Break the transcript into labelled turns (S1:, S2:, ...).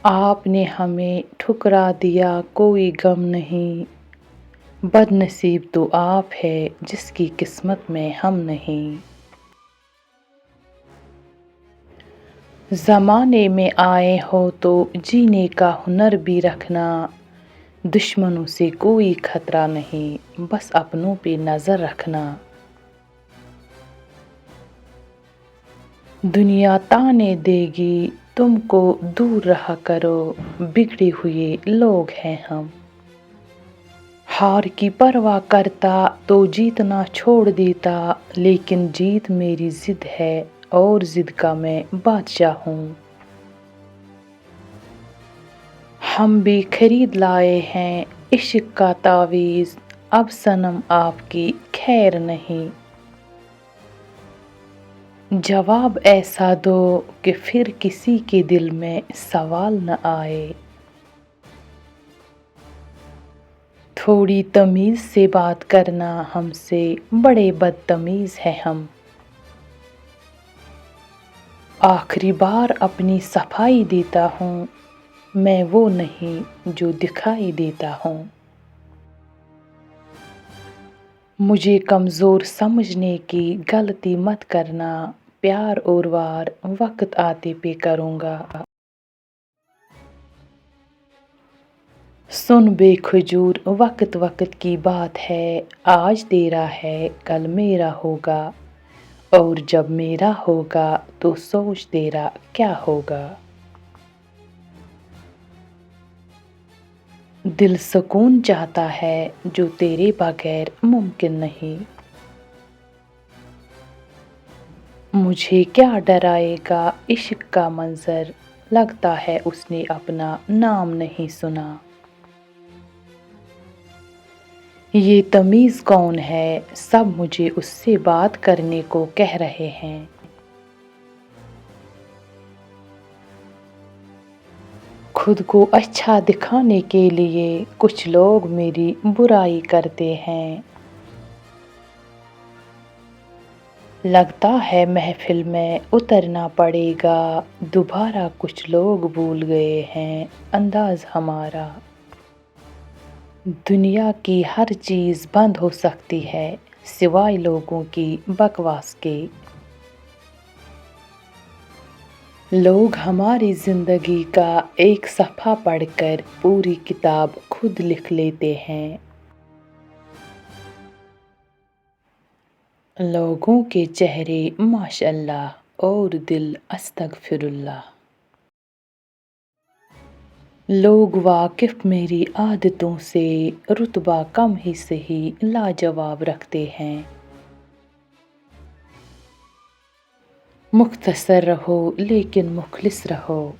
S1: آپ نے ہمیں ٹھکرا دیا کوئی غم نہیں، بد نصیب تو آپ ہے جس کی قسمت میں ہم نہیں۔ زمانے میں آئے ہو تو جینے کا ہنر بھی رکھنا، دشمنوں سے کوئی خطرہ نہیں، بس اپنوں پہ نظر رکھنا۔ دنیا طعنے دے گی تم کو دور رہا کرو، بگڑے ہوئے لوگ ہیں ہم۔ ہار کی پرواہ کرتا تو جیتنا چھوڑ دیتا، لیکن جیت میری ضد ہے اور ضد کا میں بادشاہ ہوں۔ ہم بھی خرید لائے ہیں عشق کا تعویذ، اب صنم آپ کی خیر نہیں۔ جواب ایسا دو کہ پھر کسی کے دل میں سوال نہ آئے۔ تھوڑی تمیز سے بات کرنا ہم سے، بڑے بدتمیز ہیں ہم۔ آخری بار اپنی صفائی دیتا ہوں، میں وہ نہیں جو دکھائی دیتا ہوں۔ مجھے کمزور سمجھنے کی غلطی مت کرنا، پیار اور وار وقت آتے پہ کروں گا۔ سن بے کھجور وقت وقت کی بات ہے، آج تیرا ہے کل میرا ہوگا، اور جب میرا ہوگا تو سوچ تیرا کیا ہوگا۔ دل سکون چاہتا ہے جو تیرے بغیر ممکن نہیں۔ مجھے کیا ڈرائے گا عشق کا منظر، لگتا ہے اس نے اپنا نام نہیں سنا۔ یہ تمیز کون ہے، سب مجھے اس سے بات کرنے کو کہہ رہے ہیں۔ خود کو اچھا دکھانے کے لیے کچھ لوگ میری برائی کرتے ہیں۔ لگتا ہے محفل میں اترنا پڑے گا، دوبارہ کچھ لوگ بھول گئے ہیں انداز ہمارا۔ دنیا کی ہر چیز بند ہو سکتی ہے سوائے لوگوں کی بکواس کے۔ لوگ ہماری زندگی کا ایک صفحہ پڑھ کر پوری کتاب خود لکھ لیتے ہیں۔ لوگوں کے چہرے ماشاء اللہ اور دل استغفر اللہ۔ لوگ واقف میری عادتوں سے، رتبہ کم ہی سہی لاجواب رکھتے ہیں۔ مختصر رہو لیکن مخلص رہو۔